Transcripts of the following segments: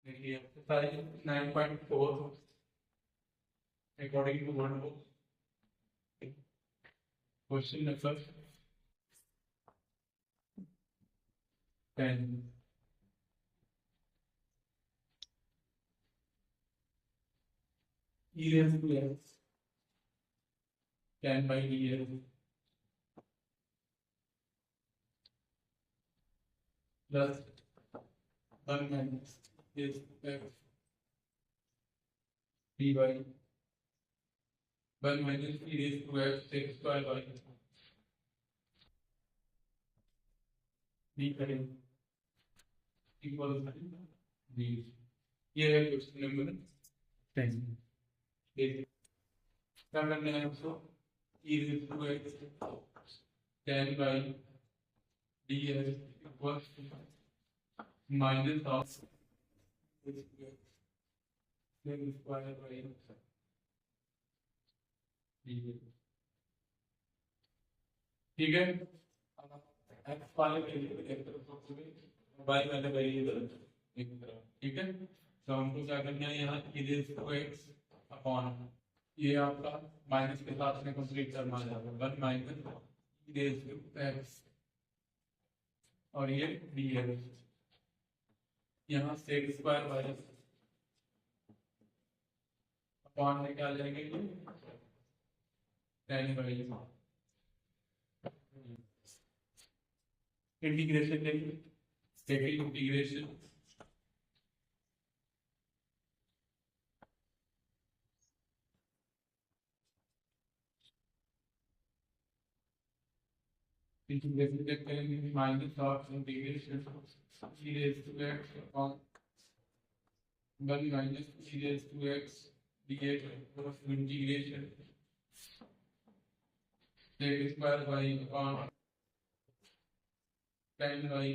देखिए exercise 9.4 according to one book question number 10 e raised to x 10 by dx plus 1 minus is x d by 1 minus e raised to x square by d करें equal d। ये है question number 10। देखिए क्या करना है उसको e raised to x 10 by dx equals minus of square by ठीक है। एक्स वाले वेरिएबल एक तरफ वाई वाले वेरिएबल एक तरफ, ठीक है। तो हमको क्या करना है यहाँ e raised to x upon ये आपका माइनस के साथ में कंप्लीट करना है 1 minus e raised to x और ये dx यहाँ सेक स्क्वायर वाई अपॉन में क्या लेंगे ये 10 बाई इंटीग्रेशन लेंगे। सेकंड इंटीग्रेशन इंटीग्रेशन चेक करेंगे minus of integration e raised to x upon 1 minus e raised to x dx plus integration sec square by upon 10 by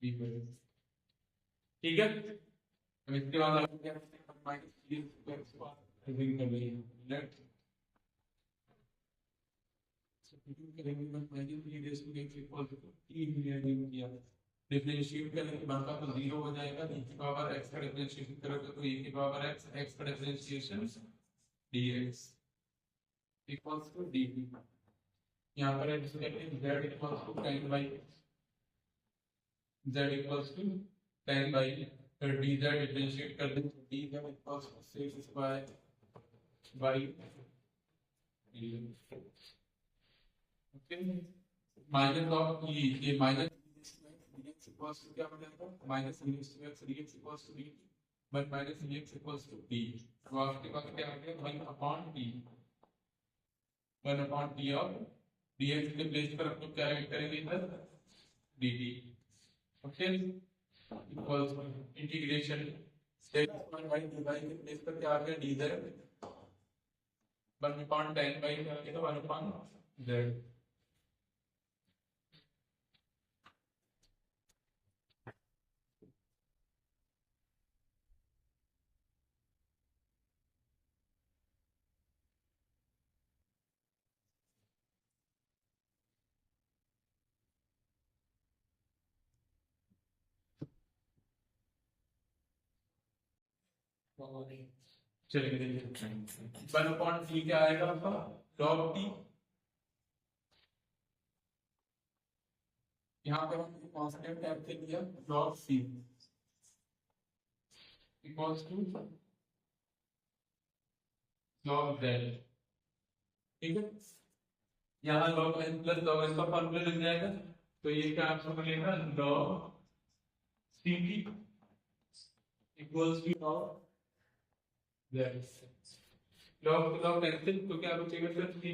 ठीक है। अब इसके बाद आप क्या करते हैं minus e raised to x पर रिवील कर रही है लेट करेंगे 1 minus e raised to x equal to t मिलेगा किया डिफरेंशिएट करने के बाद तो 0 हो जाएगा e की पावर x का डिफरेंशिएशन करोगे तो e की पावर x का differentiation dx equals to dt। यहाँ पर ऐसे करके z equals to 10 by z equals to 10 by फिर dz डिफरेंशिएट कर दें तो dz equals to sec square by okay minus of ये माइनस dx इक्वल्स टू क्या बनेगा minus dx equals to dt 1 minus dx equals to d। तो आपके पास क्या आ गया 1 अपॉन t 1 अपॉन t और dx के प्लेस पर हम लोग क्या ऐड करेंगे इधर dt okay equals integration sec square by dy के प्लेस पर क्या आ गया dz 1 अपॉन 10 बाई क्या आ गया 1 अपॉन z। चलिए देखिए 1 अपॉन t क्या आएगा आपका log t। यहाँ पर हम कांस्टेंट टाइप से लिया log c equals to log z ठीक है। यहाँ log n plus log s का फॉर्मूला लग जाएगा तो ये क्या आपको मिलेगा log ct equals to log log log cancel तो क्या बचेगा sir ct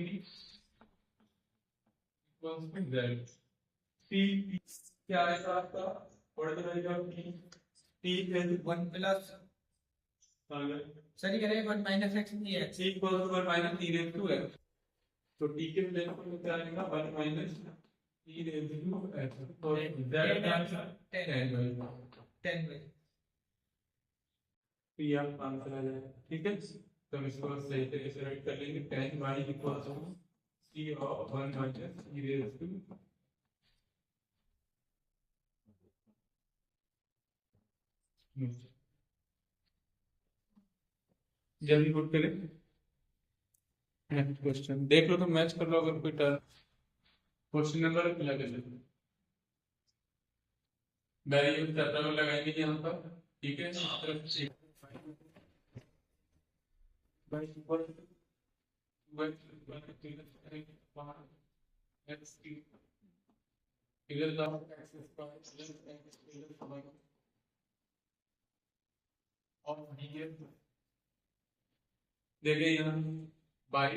equals to z। c क्या आएगा आपका what is the value of t t is 1 plus sir ये कह रहे हैं 1 माइनस x नहीं है c equals to 1 minus e raise to x तो t के प्लेस पर क्या आएगा 1 minus e raise to x तो z का आंसर 10 10 तो ये आप आंसर आ जाएगा ठीक है। तो हम इसको सही तरीके से राइट कर लेंगे 10 y equals to c of 1 minus e raise to जल्दी पुट करें। नेक्स्ट क्वेश्चन देख लो तो मैच कर लो अगर कोई टर्म। क्वेश्चन नंबर लगे वेरिएबल चैप्टर में लगाएंगे यहाँ पर, ठीक है। इस तरफ से देखे यहाँ बाई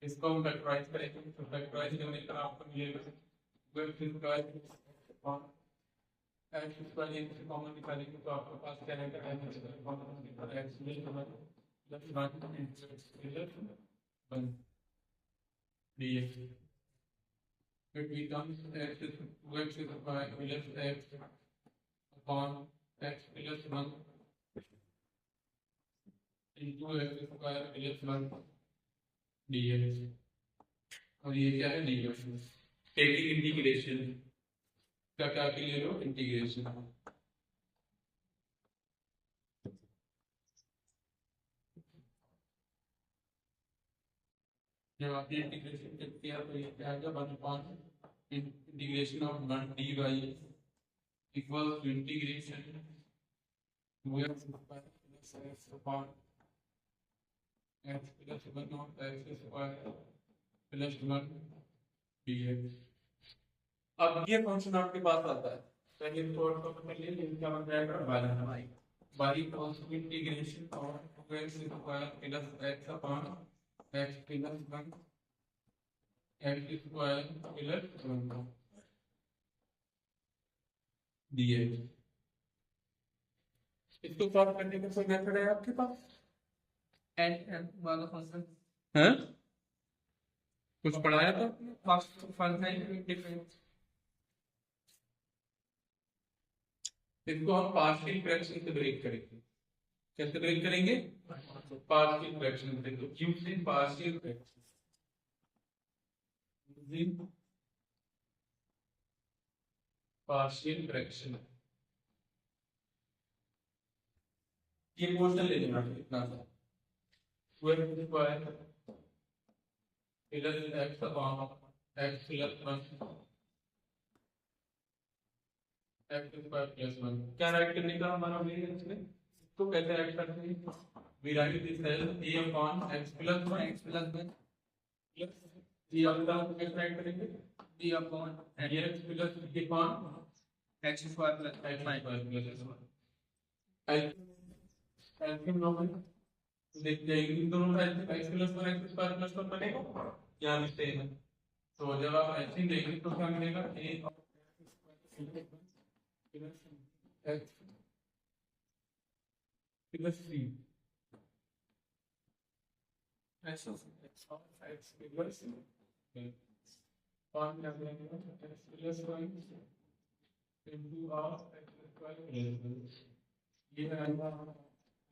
इसको हम फैक्टराइज करेंगे तो फैक्टराइज करने का आपको मिलेगा एक्स स्क्वायर कॉमन निकालेंगे तो आपके पास क्या रहेगा x dx it becomes x is 2x square plus x upon x plus 1 into x square plus 1 dx और ये क्या है dx टेकिंग इंटीग्रेशन का क्या के लिए लो इंटीग्रेशन जब आपने इंटीग्रेशन किया तो ये क्या आएगा 1 upon integration of 1 dy equals to integration 2x square plus x upon x plus 1 of x square plus 1 dx। अब ये फंक्शन आपके पास आता है पहले फोर को कर लिए इनका बन जाएगा y equals to integration of 2x square plus x upon x plus 1 x square plus 1 dx। इसको सॉल्व करने का कोई मेथड है आपके पास? एंड वाला फंक्शन हैं कुछ पढ़ाया था? फर्स्ट फंक्शन डिफरेंस इसको हम पार्शियल फ्रैक्शन से ब्रेक करेंगे। कैसे ब्रेक करेंगे? पार्शियल फ्रैक्शन से। तो using partial fraction using partial fraction ये क्वेश्चन ले लेना इतना सा 2x square plus x upon x plus 1 x square plus 1 क्या राइट करने का हमारा मेन इसमें तो कैसे राइट करते हैं? We write this as a upon x plus 1 plus ये अपना कैसे राइट करेंगे? b upon x plus b upon x square plus x square plus 1 एल्सियम नॉर्मल देखते हैं इन दोनों का x plus 1 x square plus 1 बनेगा यहाँ भी सेम है। तो जब आप एल्सियम देंगे तो क्या मिलेगा a x प्लस 3 ऐसा x प्लस और क्या मिलेगा x plus 1 into r x square plus ये आएगा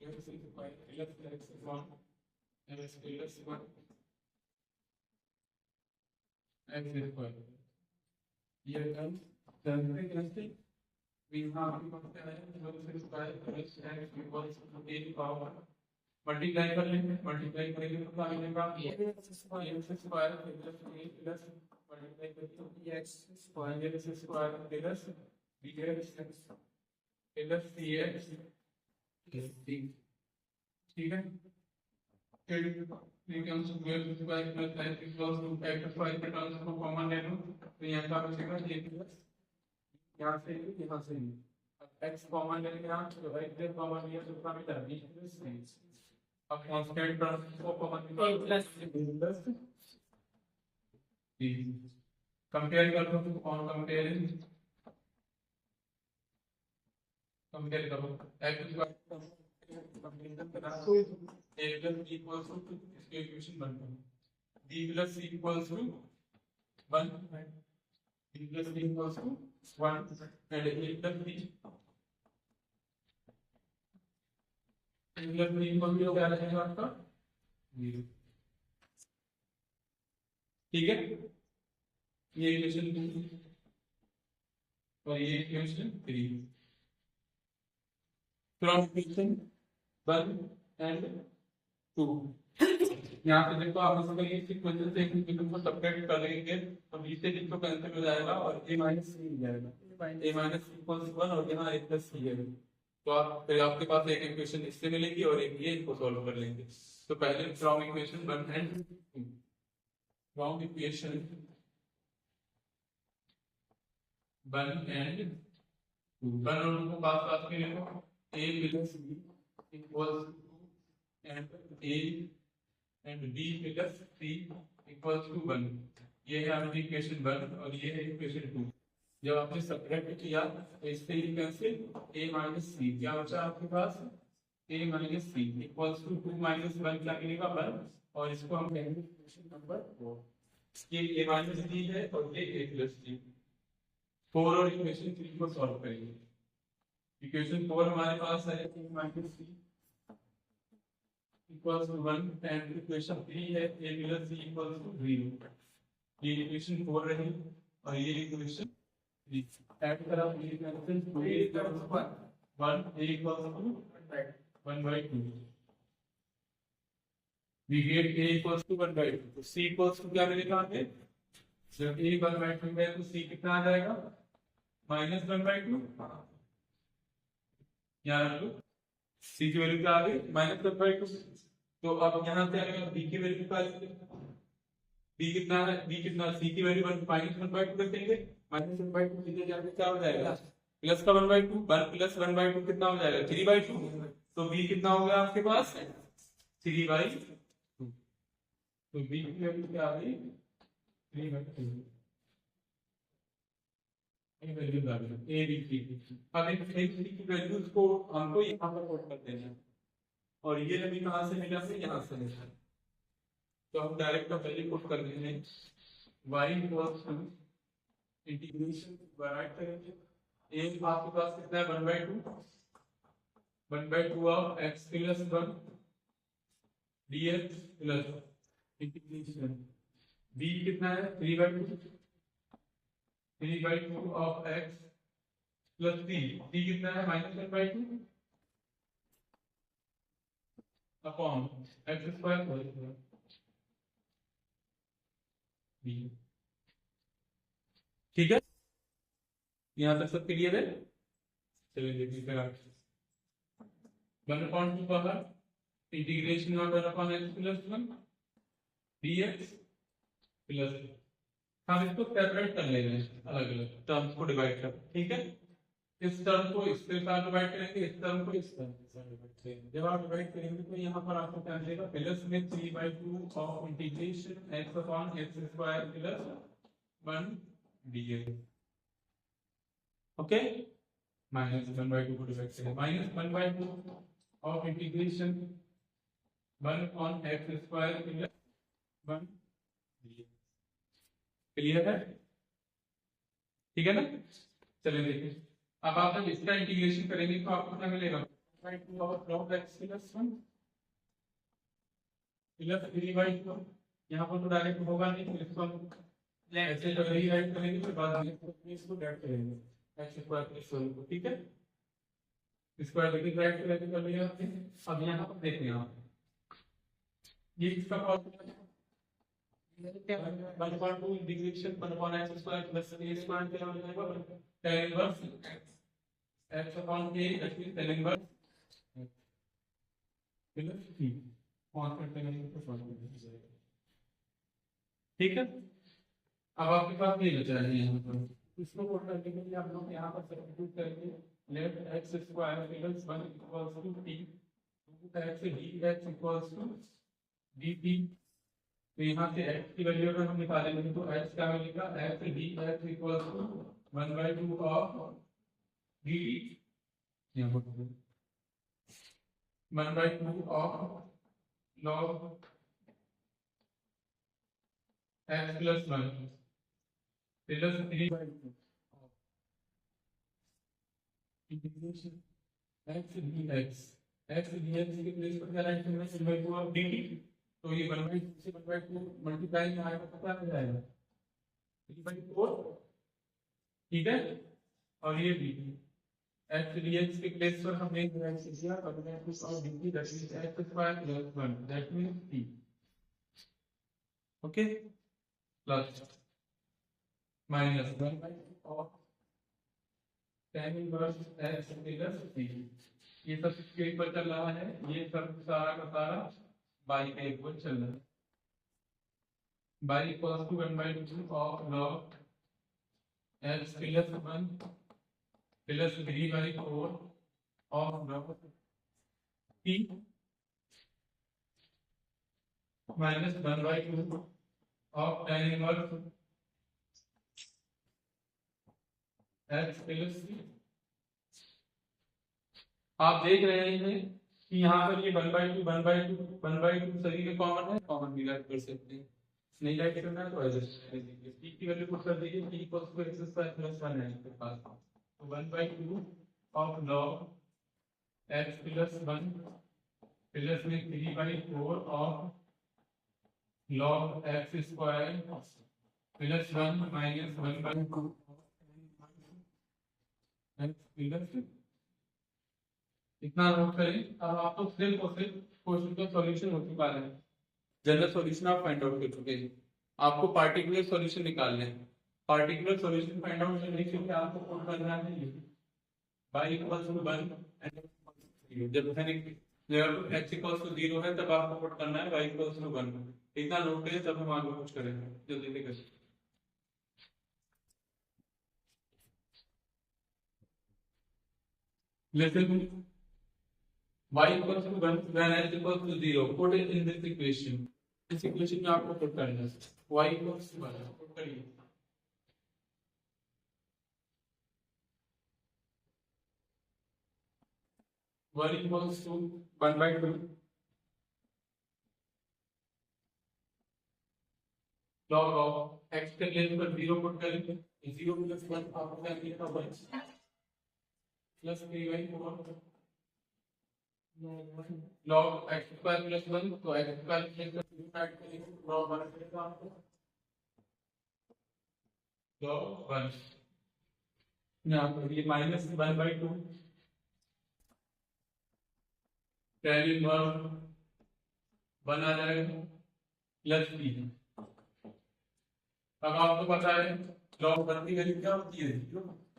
x square plus x upon x plus 1 x square ये टर्म जानते कैसे we have to compare x square plus x equals to a power multiply कर लेंगे मल्टीप्लाई करेंगे तो क्या मिलेगा x square plus a plus multiply करके x square plus bx plus cx ठीक है फिर becomes square square plus x equals to x square के टर्म्स को कॉमन ले लो तो यहाँ क्या बचेगा ये प्लस यहाँ से अब x कॉमन ले लिया तो x कॉमन लिया तो क्या मिला b प्लस c अब कांस्टेंट टर्म्स को common a plus c compare कर लो तो ऑन कंपेयरिंग कंपेयर करो x square a plus b equals to इसके इक्वेशन बनता है b plus c equals to 1 b plus c equals to 1 and a plus b equals to क्या रहेगा आपका 0 ठीक है। ये इक्वेशन 2 और ये इक्वेशन 3 फ्रॉम इक्वेशन 1 एंड 2। यहाँ पे देखो आप इसको ये सीक्वेंस से एक इक्वेशन को सब्ट्रैक्ट कर लेंगे तो b से d को कैंसिल हो जाएगा और a माइनस c हो जाएगा, a माइनस c इक्वल्स 1 और यहाँ a प्लस c है। तो आप फिर आपके पास एक इक्वेशन इससे मिलेगी और एक ये, इनको सॉल्व कर लेंगे। तो पहले from equation 1 and from equation 1 and 2 1 और 2 को पास में लिखो, a plus b equals 2 and a and b plus c equals to 1। ये है हमारी इक्वेशन 1 और ये है इक्वेशन 2। जब आपने सब्ट्रैक्ट किया तो इससे ही कैंसिल, a माइनस सी क्या बचा आपके पास, a minus C equals to 2 minus 1 क्या मिलेगा 1 और इसको हम कहेंगे इक्वेशन नंबर 4। ये a माइनस सी है और ये a प्लस सी। 4 और इक्वेशन 3 को सॉल्व करेंगे। इक्वेशन 4 हमारे पास है a minus C equals to 1 and equation 3 है a plus c equals to 0। ये इक्वेशन 4 रही और ये इक्वेशन 3 ऐड करा ये equation 2 a equals to 1 a equals to 1/2 we get a equals to 1/2। तो c equals to क्या मिलेगा हमें, जब a 1/2 है तो c कितना आ जाएगा -1/2। यहाँ रख लो c की वैल्यू क्या आ गई -1/2। तो अब यहाँ से अगर b की वैल्यू निकाल b कितना है, b कितना, c की वैल्यू -1/2 रखेंगे, -1/2 नीचे जाके क्या हो जाएगा प्लस का 1/2 1 प्लस 1/2 कितना हो जाएगा 3/2। तो b कितना हो गया आपके पास 3/2। तो b की वैल्यू क्या आ गई 3/2। ये वैल्यू आ गई a b c। अब इन की वैल्यूज को हमको यहाँ पर पुट कर देना है और ये अभी कहाँ से मिला है, यहाँ से मिला। तो हम डायरेक्ट वैल्यू पुट कर देंगे y equals to integration write करेंगे a आपके पास कितना है 1/2 of x plus 1 dx plus integration b कितना है 3/2 ऑफ x प्लस c कितना है -1/2 upon x square whole square b। ठीक है, यहाँ तक सब क्लियर है। चलिए देखिए फिर 1/2 power integration of 1/x plus 1 dx plus, हम इसको सेपरेट कर लेंगे, अलग अलग टर्म्स को डिवाइड कर। ठीक है, इस टर्म को इसके साथ डिवाइड करेंगे, इस टर्म को इस टर्म के साथ डिवाइड करेंगे। जब आप डिवाइड करेंगे तो यहाँ पर आपको क्या मिलेगा, प्लस में 3/2 of integration x upon x square plus 1 dx। Okay, -1/2 को डिवाइड करेंगे, -1/2 of integration 1 upon x square plus 1 dx। Clear है, ठीक है ना। चलिए देखिए, अब आप जब इसका इंटीग्रेशन करेंगे तो आपको क्या मिलेगा 2 of log x plus 1 plus 3/2। यहाँ पर तो डायरेक्ट होगा नहीं, तो इसको हम ऐसे तो यही राइट करेंगे, फिर बाद में इसको डायरेक्ट करेंगे x स्क्वायर प्लस 1 को। ठीक है, स्क्वायर लेके राइट करके कर लिया। अब यहाँ पर देखते हैं आप, ये इसका formula 1/2 integration 1 upon x square plus a square क्या हो जाएगा tan inverse x upon a tan inverse plus c constant लेंगे तो सॉल्व हो जाएगा। ठीक है, अब आपके पास ये बचा है यहाँ पर, इसको पुट करने के लिए आप लोग यहाँ पर सब्स्टिट्यूट करेंगे, let x square plus 1 equals to t x dx equals to dt। तो यहाँ से x की वैल्यू अगर हम निकालेंगे तो x क्या मिलेगा, x dx equals to 1/2 of dt, यहाँ पर 1/2 of log x plus 1 plus 3/2 integration x dx, x dx के प्लेस पर क्या राइट करना है 1/2 ऑफ dt। तो ये 1/2 से 1/2 मल्टीप्लाई में आएगा तो क्या हो जाएगा 3/4, ठीक है, और ये b x dx के प्लेस पर हमने x दिया और हमने कुछ और dt that is x square plus 1 that means t, okay, plus minus 1 by of tan inverse x plus t, ये सब स्क्रीन पर चल रहा है, ये सब सारा का सारा बाई का इक्वल चल रहा है, by equals to 1/2 of log x plus 1 plus 3/4 of log t minus 1/2 of tan inverse x plus t। आप देख रहे हैं कि यहाँ पर ये 1/2 सभी के कॉमन है, कॉमन भी राइट कर सकते हैं, नहीं राइट करना है तो एडजस्ट कर दीजिए, t की वैल्यू पुट कर दीजिए, t equals to x square plus 1 है आपके पास, तो 1/2 of log x plus 1 plus में 3/4 of log x square plus 1 minus 1/2 x plus, इतना नोट करें। अब आप तो सिर्फ और सिर्फ क्वेश्चन का सॉल्यूशन हो चुका है, जनरल सॉल्यूशन आप फाइंड आउट कर चुके हैं, आपको पार्टिकुलर सॉल्यूशन निकालना है, पार्टिकुलर सॉल्यूशन फाइंड आउट करने के लिए आपको पुट करना है ये y इक्वल्स टू 1 एंड जब जब x इक्वल्स टू 0 है तब आपको पुट करना है y इक्वल्स टू 1, इतना नोट करें तब हम आगे कुछ करेंगे, जल्दी से करें। Lesson y equals to 1 when x equals to 0, put it in this equation, इस इक्वेशन में आपको पुट करना है y equals to 1, पुट करिए, y equals to 1/2 log of x के प्लेस पर 0 पुट करेंगे, 0 प्लस 1 आपको क्या मिलेगा 1 plus 3/4 log x square plus 1, तो x स्क्वायर प्लस 1 ऐड करेंगे log 1 मिलेगा आपको, log 1 यहाँ पर ये माइनस 1/2 tan इनवर्स 1 आ जाएगा प्लस b, अब आपको पता है log 1 की वैल्यू क्या होती है,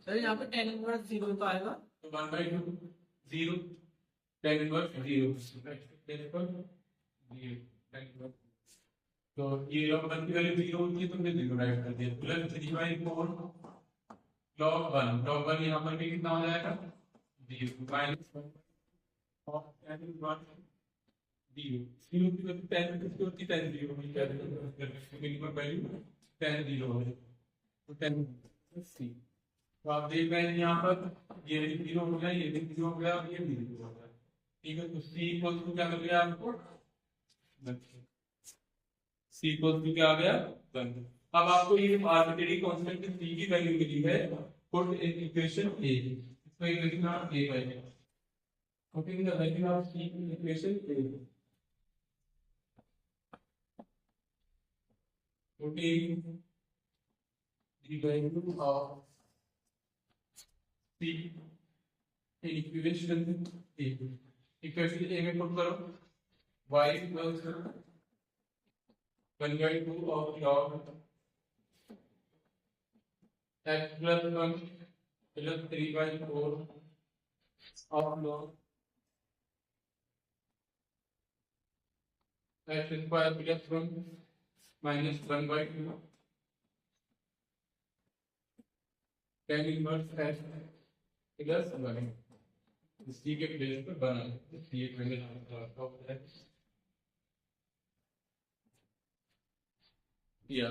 सर यहाँ पे tan इनवर्स 0 तो आएगा, तो 1/2 0 tan इनवर्स 0 तो ये log 1 की वैल्यू 0 होती है, तुमने 0 राइट कर दिया, प्लस 3/4 log 1 यहाँ पर भी कितना हो जाएगा 0 माइनस 1 और tan इनवर्स 0 की वैल्यू tan कितनी होती है, tan 0 में क्या मिनिमम वैल्यू tan 0 है, तो tan c, तो आप देख रहे हैं यहाँ पर ये भी 0 हो गया, ये भी 0 हो गया और ये भी 0 हो गया, ठीक है, तो c इक्वल्स टू क्या मिल गया आपको, c इक्वल्स टू क्या आ गया 1। अब आपको ये आर्बिट्रेरी कांस्टेंट c की वैल्यू मिली है, पुट इन इक्वेशन a, इसको इक्वेशन आप a पाएंगे, putting the value of c in equation a, putting the value of c in equation a, equation a में पुट करो y equals to 1/2 of log x plus 1 plus 3/4 of log x square plus 1 minus 1/2 tan inverse x plus 1, इसी के place पर बना इसलिए मैंने या